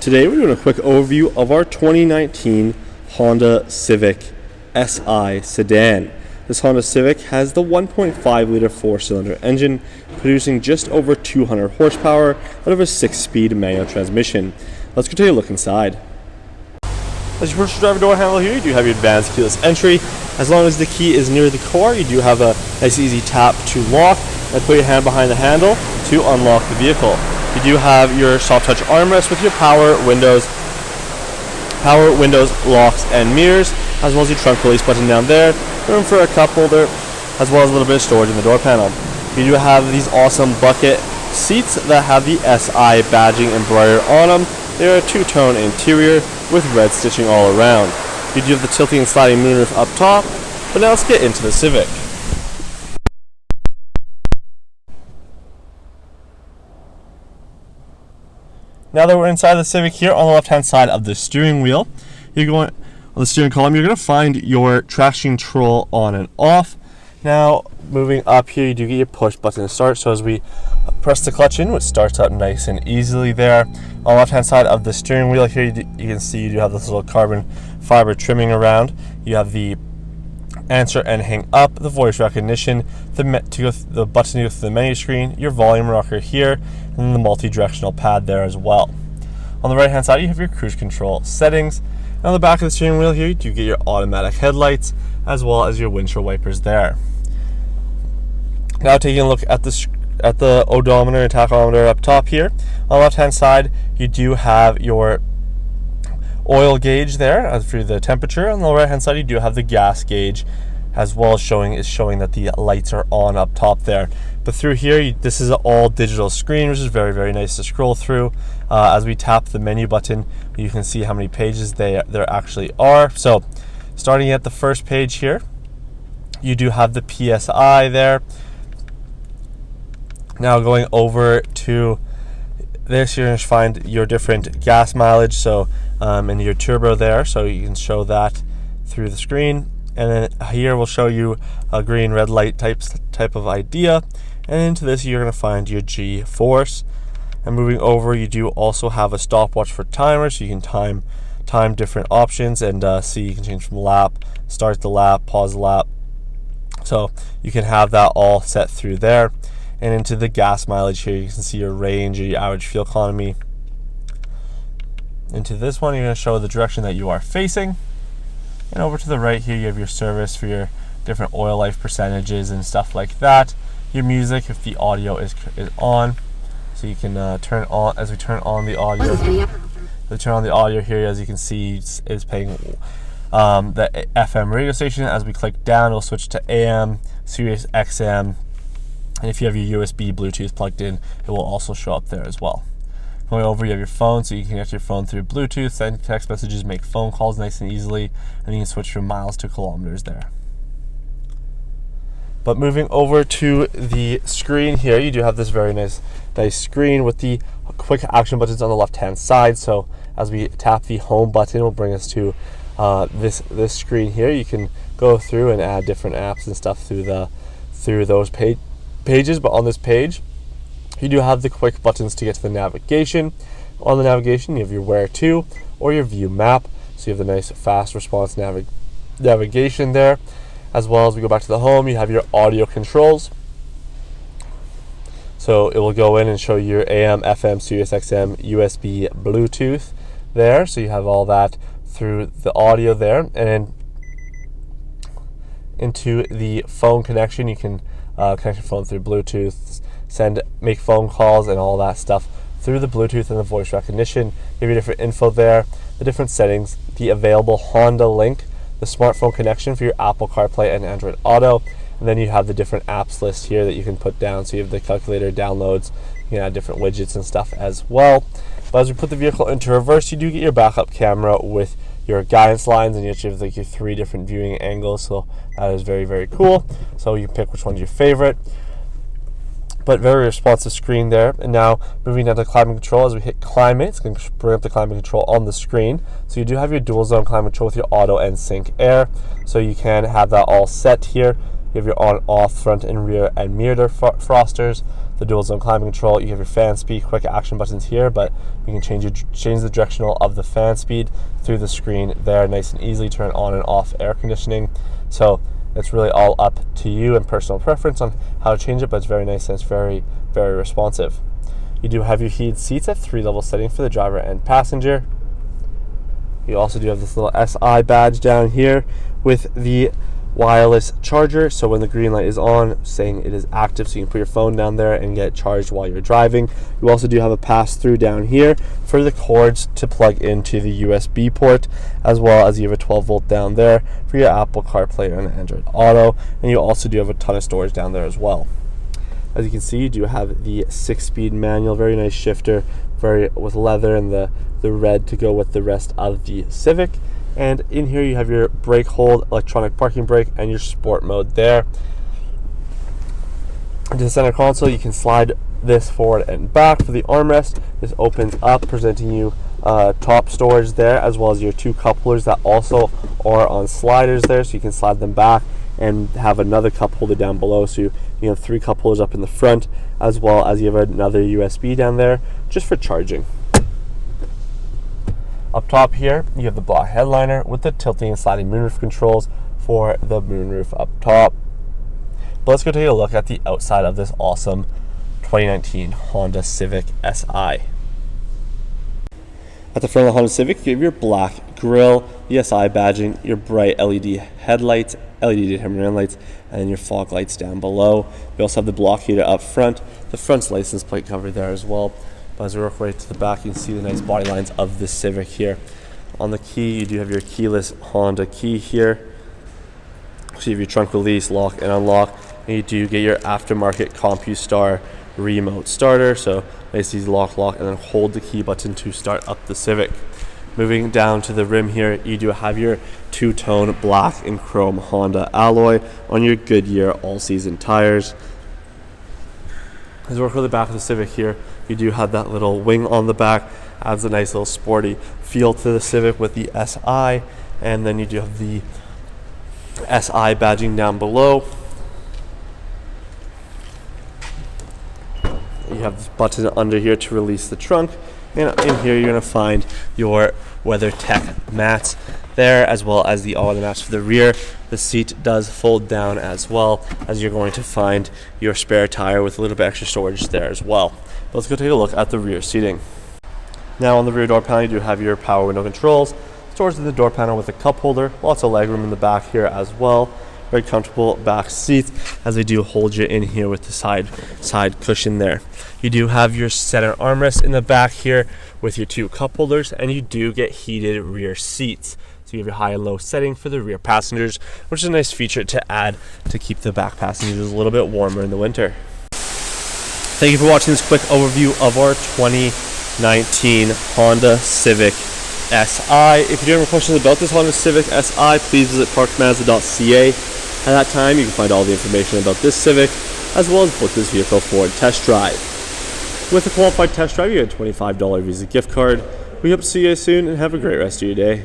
Today we're doing a quick overview of our 2019 Honda Civic Si Sedan. This Honda Civic has the 1.5 liter 4-cylinder engine, producing just over 200 horsepower out of a 6-speed manual transmission. Let's go take a look inside. As you approach the driver door handle here, you do have your advanced keyless entry. As long as the key is near the car, you do have a nice easy tap to lock, and put your hand behind the handle to unlock the vehicle. You do have your soft touch armrest with your power windows, locks and mirrors, as well as your trunk release button down there, room for a cup holder, as well as a little bit of storage in the door panel. You do have these awesome bucket seats that have the SI badging embroidered on them. They are a two-tone interior with red stitching all around. You do have the tilting and sliding moonroof up top, but now let's get into the Civic. Now that we're inside the Civic here, on the left-hand side of the steering wheel, on the steering column, you're going to find your traction control on and off. Now, moving up here, you do get your push button to start. So as we press the clutch in, which starts up nice and easily there. On the left-hand side of the steering wheel here, you can see you do have this little carbon fiber trimming around. You have the answer and hang up, the voice recognition, the button to go through the menu screen, your volume rocker here, and then the multi-directional pad there as well. On the right hand side, you have your cruise control settings, and on the back of the steering wheel here, you do get your automatic headlights as well as your windshield wipers there. Now taking a look at the odometer and tachometer up top here. On the left hand side, you do have your oil gauge there for the temperature. On the right hand side, you do have the gas gauge as well, showing that the lights are on up top there. But through here, this is an all digital screen, which is very, very nice to scroll through. As we tap the menu button, you can see how many pages there actually are. So starting at the first page here, you do have the PSI there. Now going over to this, you're going to find your different gas mileage, so and your turbo there, so you can show that through the screen. And then here we'll show you a green red light type of idea. And into this, you're going to find your G-force. And moving over, you do also have a stopwatch for timer, so you can time different options and see. You can change from lap, start the lap, pause the lap. So you can have that all set through there. And into the gas mileage here, you can see your range or your average fuel economy. Into this one, you're going to show the direction that you are facing. And over to the right here, you have your service for your different oil life percentages and stuff like that. Your music, if the audio is on, so you can turn on as we turn on the audio. We turn on the audio here, as you can see, is playing the FM radio station. As we click down, it'll switch to AM, Sirius XM. And if you have your USB Bluetooth plugged in, it will also show up there as well. Going over, you have your phone, so you can connect your phone through Bluetooth, send text messages, make phone calls nice and easily, and you can switch from miles to kilometers there. But moving over to the screen here, you do have this very nice screen with the quick action buttons on the left-hand side. So as we tap the home button, it will bring us to this screen here. You can go through and add different apps and stuff through those pages. But on this page, you do have the quick buttons to get to the navigation. On the navigation, you have your where to or your view map. So you have the nice fast response navigation there. As well as we go back to the home, you have your audio controls. So it will go in and show your AM, FM, Sirius XM, USB, Bluetooth there. So you have all that through the audio there. And then into the phone connection, you can connect your phone through Bluetooth, make phone calls and all that stuff through the Bluetooth and the voice recognition. Give you different info there, the different settings, the available Honda link, the smartphone connection for your Apple CarPlay and Android Auto, and then you have the different apps list here that you can put down. So you have the calculator, downloads, you can add different widgets and stuff as well. But as we put the vehicle into reverse, you do get your backup camera with your guidance lines, and you have like your 3 different viewing angles. So that is very, very cool. So you can pick which one's your favorite. But very responsive screen there. And now moving down to climate control, as we hit climate, it's going to bring up the climate control on the screen. So you do have your dual zone climate control with your auto and sync air. So you can have that all set here. You have your on, off, front and rear and mirror defrosters, the dual zone climate control. You have your fan speed, quick action buttons here, but you can change the directional of the fan speed through the screen there, nice and easily. Turn on and off air conditioning. So it's really all up to you and personal preference on how to change it, but it's very nice and it's very, very responsive. You do have your heated seats at 3-level setting for the driver and passenger. You also do have this little SI badge down here with the wireless charger, so when the green light is on, saying it is active, so you can put your phone down there and get charged while you're driving. You also do have a pass-through down here for the cords to plug into the USB port, as well as you have a 12-volt down there for your Apple CarPlay and Android Auto, and you also do have a ton of storage down there as well. As you can see, you do have the 6-speed manual, very nice shifter, with leather and the red to go with the rest of the Civic. And in here you have your brake hold, electronic parking brake, and your sport mode there. Into the center console, you can slide this forward and back for the armrest. This opens up, presenting you top storage there, as well as your 2 cup holders that also are on sliders there, so you can slide them back and have another cup holder down below. So you have 3 cup holders up in the front, as well as you have another USB down there just for charging. Up top here, you have the black headliner with the tilting and sliding moonroof controls for the moonroof up top. But let's go take a look at the outside of this awesome 2019 Honda Civic Si. At the front of the Honda Civic, you have your black grille, the SI badging, your bright LED headlights, LED daytime running lights, and your fog lights down below. We also have the block heater up front, the front's license plate cover there as well. But as we work way to the back, you can see the nice body lines of the Civic here. On the key, you do have your keyless Honda key here. So you have your trunk release, lock and unlock, and you do get your aftermarket CompuStar remote starter. So nice easy lock, and then hold the key button to start up the Civic. Moving down to the rim here, you do have your 2-tone black and chrome Honda alloy on your Goodyear all-season tires. As we work with the back of the Civic here, you do have that little wing on the back, adds a nice little sporty feel to the Civic with the SI, and then you do have the SI badging down below. You have this button under here to release the trunk, and in here you're going to find your WeatherTech mats there, as well as the all-weather mats for the rear. The seat does fold down, as well as you're going to find your spare tire with a little bit extra storage there as well. But let's go take a look at the rear seating. Now on the rear door panel, you do have your power window controls, storage in the door panel with a cup holder, lots of legroom in the back here as well. Very comfortable back seats, as they do hold you in here with the side cushion there. You do have your center armrest in the back here with your 2 cup holders, and you do get heated rear seats. So you have your high and low setting for the rear passengers, which is a nice feature to add to keep the back passengers a little bit warmer in the winter. Thank you for watching this quick overview of our 2019 Honda Civic Si. If you do have any questions about this Honda Civic Si, please visit parkmazda.ca. At that time, you can find all the information about this Civic, as well as book this vehicle for a test drive. With a qualified test drive, you get a $25 Visa gift card. We hope to see you soon, and have a great rest of your day.